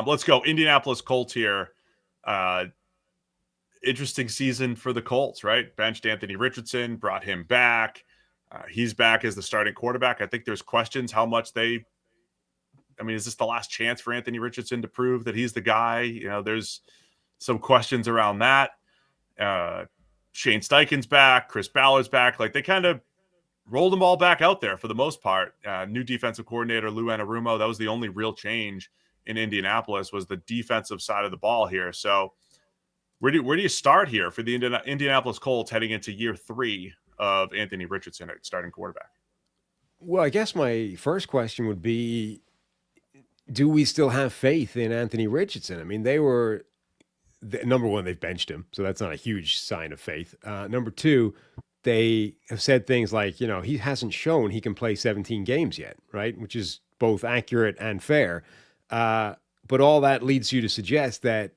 Let's go. Indianapolis Colts here. Interesting season for the Colts, right? Benched Anthony Richardson, brought him back. He's back as the starting quarterback. I think there's questions how much is this the last chance for Anthony Richardson to prove that he's the guy? There's some questions around that. Shane Steichen's back. Chris Ballard's back. Like, they kind of rolled them all back out there for the most part. New defensive coordinator, Lou Anarumo. That was the only real change in Indianapolis, was the defensive side of the ball here. So where do you start here for the Indianapolis Colts heading into year 3 of Anthony Richardson at starting quarterback? Well, I guess my first question would be, do we still have faith in Anthony Richardson? I mean, number one, they've benched him, so that's not a huge sign of faith. Number two, they have said things like, he hasn't shown he can play 17 games yet, right? Which is both accurate and fair. But all that leads you to suggest that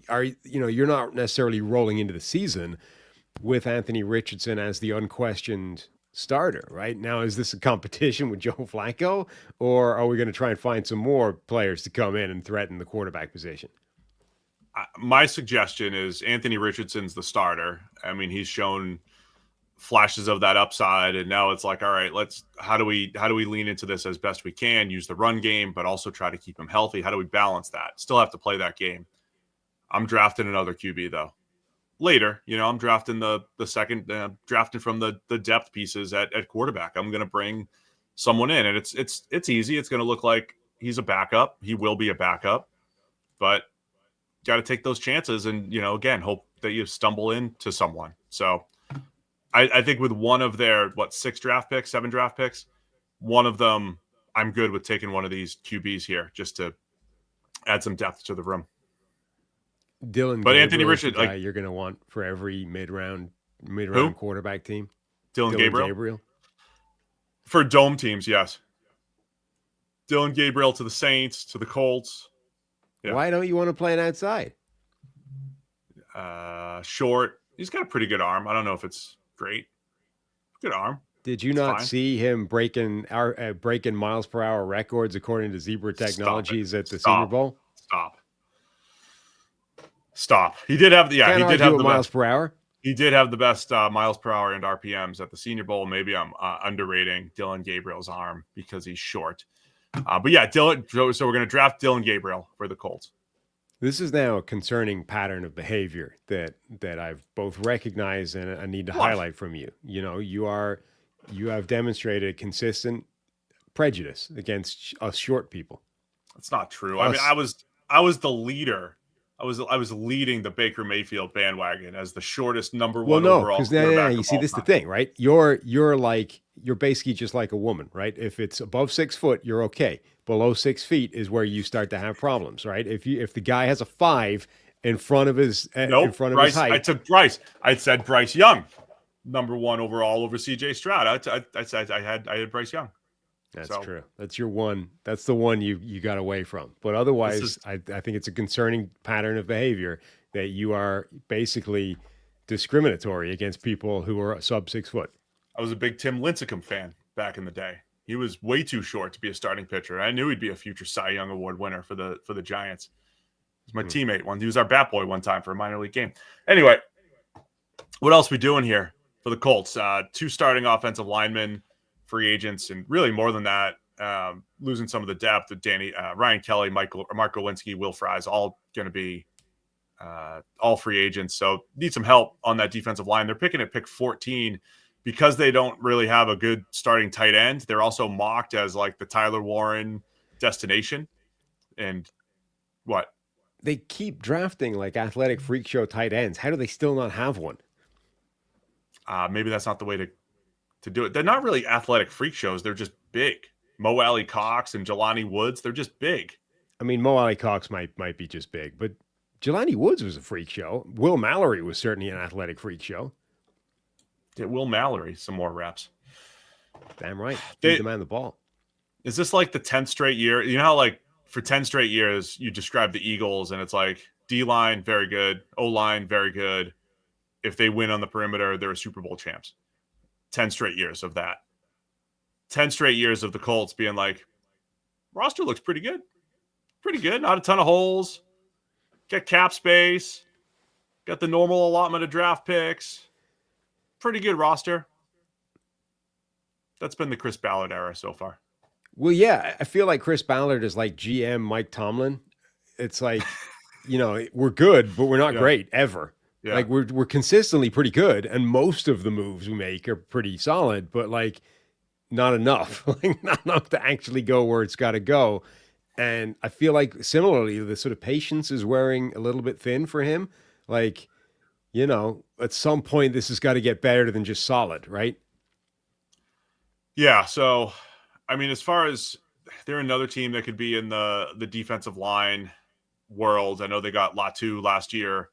you're not necessarily rolling into the season with Anthony Richardson as the unquestioned starter, right? Now, is this a competition with Joe Flacco, or are we going to try and find some more players to come in and threaten the quarterback position? My suggestion is Anthony Richardson's the starter. I mean, he's shown flashes of that upside, and now it's like, all right, how do we lean into this as best we can, use the run game, but also try to keep him healthy? How do we balance that? Still have to play that game. I'm drafting another QB though. Later, I'm drafting the second, drafting from the depth pieces at quarterback. I'm going to bring someone in, and it's easy. It's going to look like he's a backup. He will be a backup, but got to take those chances and, again, hope that you stumble into someone. So I think with one of their, 7 draft picks, one of them, I'm good with taking one of these QBs here just to add some depth to the room. But Anthony Richardson, you're going to want for every mid-round quarterback team. Dylan Gabriel. For dome teams, yes. Dylan Gabriel to the Saints, to the Colts. Yeah. Why don't you want to play an outside? Short. He's got a pretty good arm. I don't know if it's great. Good arm. Did you not see him breaking miles per hour records according to Zebra Technologies at the Senior Bowl? Stop. He did have the miles per hour. He did have the best miles per hour and RPMs at the Senior Bowl. Maybe I'm underrating Dylan Gabriel's arm because he's short. But yeah, Dylan. So we're going to draft Dylan Gabriel for the Colts. This is now a concerning pattern of behavior that I've both recognized and I need to highlight from you. You have demonstrated consistent prejudice against us short people. That's not true. I mean, I was the leader. I was leading the Baker Mayfield bandwagon as the shortest number one overall. You see, this is the thing, right? You're basically just like a woman, right? If it's above 6 foot, you're okay. Below 6 feet is where you start to have problems, right? If the guy has a 5 in front of his his height, I took Bryce. I said Bryce Young, number 1 overall over CJ Stroud. I said I had Bryce Young. That's true. That's your one. That's the one you got away from. But otherwise, I think it's a concerning pattern of behavior that you are basically discriminatory against people who are sub 6 foot. I was a big Tim Lincecum fan back in the day. He was way too short to be a starting pitcher. I knew he'd be a future Cy Young Award winner for the Giants. He was my teammate. He was our bat boy one time for a minor league game. Anyway, what else are we doing here for the Colts? 2 starting offensive linemen, free agents, and really more than that, losing some of the depth with Ryan Kelly, Mark Gawinski, Will Fries, all going to be all free agents. So need some help on that defensive line. They're picking at pick 14 because they don't really have a good starting tight end. They're also mocked as like the Tyler Warren destination. And what? They keep drafting like athletic freak show tight ends. How do they still not have one? Maybe that's not the way to do it. They're not really athletic freak shows. They're just big. Mo Alley Cox and Jelani Woods, they're just big. I mean, Mo Alley Cox might be just big, but Jelani Woods was a freak show. Will Mallory was certainly an athletic freak show. Get Will Mallory some more reps. Damn right. Give the man the ball. Is this like the 10th straight year? You know how like for 10 straight years you describe the Eagles and it's like D-line, very good. O-line, very good. If they win on the perimeter, they're Super Bowl champs. 10 straight years of that. 10 straight years of the Colts being like, roster looks pretty good. pretty good. Not a ton of holes. Got cap space. Got the normal allotment of draft picks. Pretty good roster. That's been the Chris Ballard era so far. Well, yeah, I feel like Chris Ballard is like GM Mike Tomlin. It's like, we're good, but we're not Yeah. great ever. Yeah. Like we're consistently pretty good, and most of the moves we make are pretty solid, but like not enough, like not enough to actually go where it's got to go. And I feel like similarly, the sort of patience is wearing a little bit thin for him. Like, at some point, this has got to get better than just solid, right? Yeah. So, I mean, as far as they're another team that could be in the defensive line world. I know they got Latu last year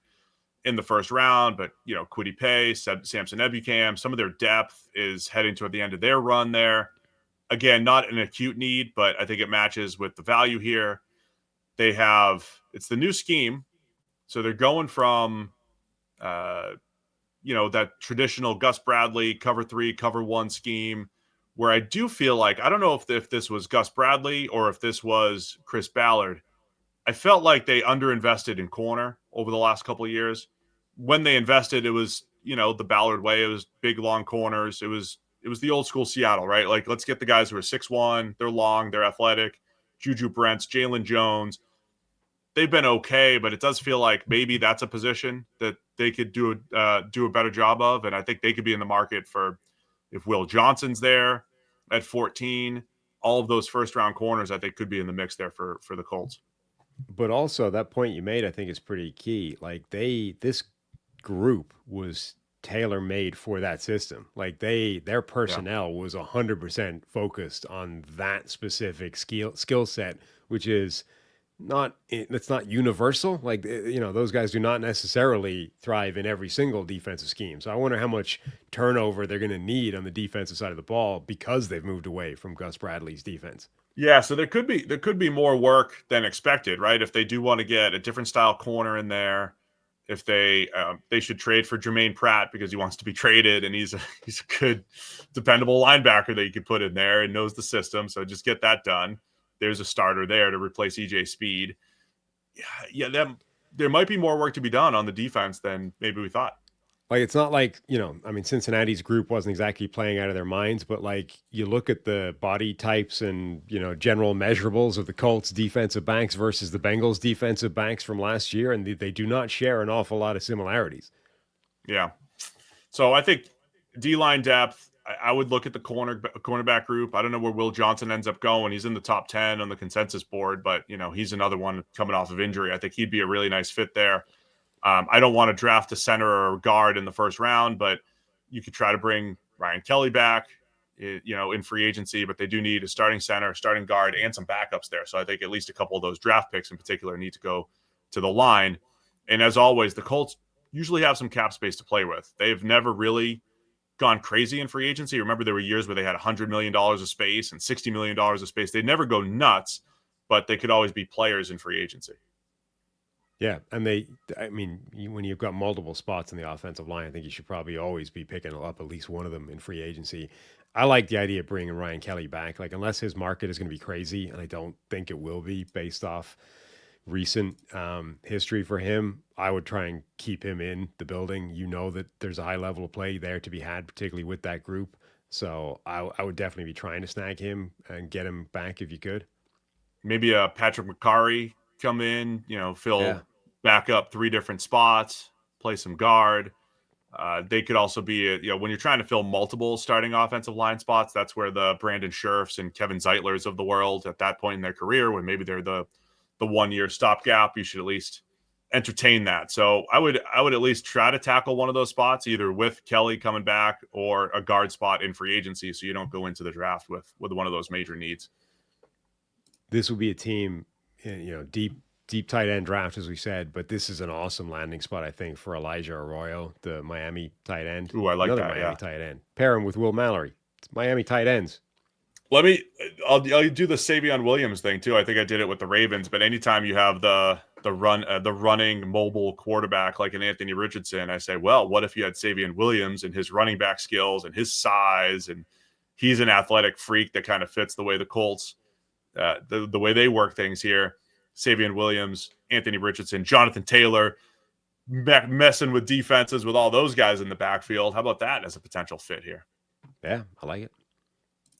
in the first round, but Kwity Paye, Samson Ebukam, some of their depth is heading toward the end of their run there. Again, not an acute need, but I think it matches with the value here. It's the new scheme. So they're going from, that traditional Gus Bradley cover 3, cover 1 scheme where I do feel like, I don't know if this was Gus Bradley or if this was Chris Ballard. I felt like they underinvested in corner over the last couple of years. When they invested, it was, the Ballard way. It was big, long corners. It was the old school Seattle, right? Like, let's get the guys who are 6'1", they're long, they're athletic. Juju Brents, Jalen Jones. They've been okay, but it does feel like maybe that's a position that they could do a better job of. And I think they could be in the market for, if Will Johnson's there at 14, all of those first round corners, I think could be in the mix there for the Colts. But also that point you made, I think, is pretty key. Like this group was tailor made for that system. Like their personnel was 100% focused on that specific skill set, which is it's not universal. Like, those guys do not necessarily thrive in every single defensive scheme. So I wonder how much turnover they're going to need on the defensive side of the ball because they've moved away from Gus Bradley's defense. Yeah, so there could be more work than expected, right? If they do want to get a different style corner in there, if they should trade for Jermaine Pratt because he wants to be traded and he's a good, dependable linebacker that you could put in there and knows the system. So just get that done. There's a starter there to replace EJ Speed. Yeah, there might be more work to be done on the defense than maybe we thought. Like, it's not like, Cincinnati's group wasn't exactly playing out of their minds, but like you look at the body types and, general measurables of the Colts defensive backs versus the Bengals defensive backs from last year, and they do not share an awful lot of similarities. Yeah. So I think D-line depth, I would look at the cornerback group. I don't know where Will Johnson ends up going. He's in the top 10 on the consensus board, but, he's another one coming off of injury. I think he'd be a really nice fit there. I don't want to draft a center or a guard in the first round, but you could try to bring Ryan Kelly back, in free agency, but they do need a starting center, starting guard, and some backups there. So I think at least a couple of those draft picks in particular need to go to the line. And as always, the Colts usually have some cap space to play with. They've never really gone crazy in free agency. Remember, there were years where they had $100 million of space and $60 million of space. They never go nuts, but they could always be players in free agency. Yeah, and when you've got multiple spots in the offensive line, I think you should probably always be picking up at least one of them in free agency. I like the idea of bringing Ryan Kelly back. Like, unless his market is going to be crazy, and I don't think it will be based off recent history for him, I would try and keep him in the building. That there's a high level of play there to be had, particularly with that group. So I would definitely be trying to snag him and get him back if you could. Maybe a Patrick McCarry come in, fill back up 3 different spots, play some guard. They could also be, when you're trying to fill multiple starting offensive line spots, that's where the Brandon Scherfs and Kevin Zeitlers of the world at that point in their career, when maybe they're the 1-year stopgap, you should at least entertain that. So I would at least try to tackle one of those spots, either with Kelly coming back or a guard spot in free agency, so you don't go into the draft with one of those major needs. This would be a team, deep tight end draft, as we said, but this is an awesome landing spot, I think, for Elijah Arroyo, the Miami tight end. Ooh, I like another that. Miami tight end. Pair him with Will Mallory. It's Miami tight ends. I'll do the Savion Williams thing too. I think I did it with the Ravens, but anytime you have the running mobile quarterback like an Anthony Richardson, I say, well, what if you had Savion Williams and his running back skills and his size, and he's an athletic freak that kind of fits the way the Colts, the way they work things here. Savion Williams, Anthony Richardson, Jonathan Taylor, messing with defenses with all those guys in the backfield. How about that as a potential fit here? Yeah, I like it.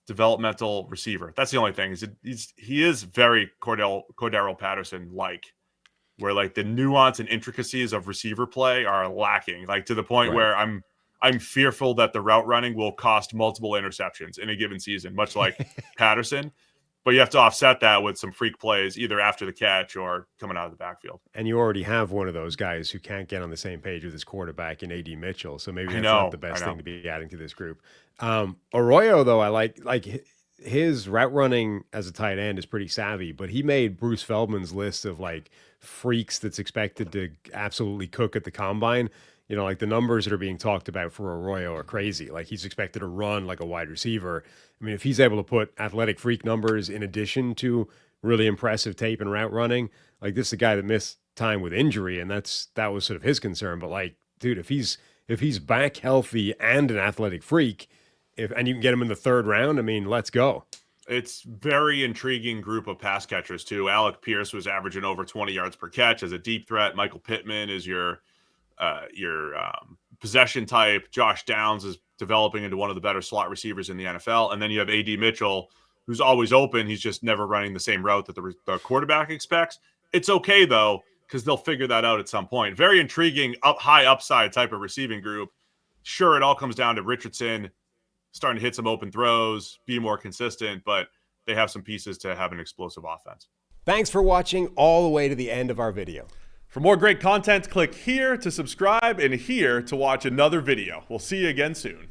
Developmental receiver. That's the only thing. He is very Cordero Patterson-like, where like the nuance and intricacies of receiver play are lacking, like to the point where I'm fearful that the route running will cost multiple interceptions in a given season, much like Patterson. But you have to offset that with some freak plays, either after the catch or coming out of the backfield. And you already have one of those guys who can't get on the same page with his quarterback in A.D. Mitchell. So maybe that's not the best thing to be adding to this group. Arroyo, though, I like his route running as a tight end is pretty savvy, but he made Bruce Feldman's list of like freaks that's expected to absolutely cook at the combine. You know, like the numbers that are being talked about for Arroyo are crazy. Like he's expected to run like a wide receiver. I mean, if he's able to put athletic freak numbers in addition to really impressive tape and route running, like this is a guy that missed time with injury, and that was sort of his concern. But like, dude, if he's back healthy and an athletic freak, and you can get him in the third round, I mean, let's go. It's very intriguing group of pass catchers too. Alec Pierce was averaging over 20 yards per catch as a deep threat. Michael Pittman is your possession type. Josh Downs is developing into one of the better slot receivers in the NFL. And then you have A.D. Mitchell, who's always open. He's just never running the same route that the quarterback expects. It's okay, though, because they'll figure that out at some point. Very intriguing, high upside type of receiving group. Sure, it all comes down to Richardson starting to hit some open throws, be more consistent, but they have some pieces to have an explosive offense. Thanks for watching all the way to the end of our video. For more great content, click here to subscribe and here to watch another video. We'll see you again soon.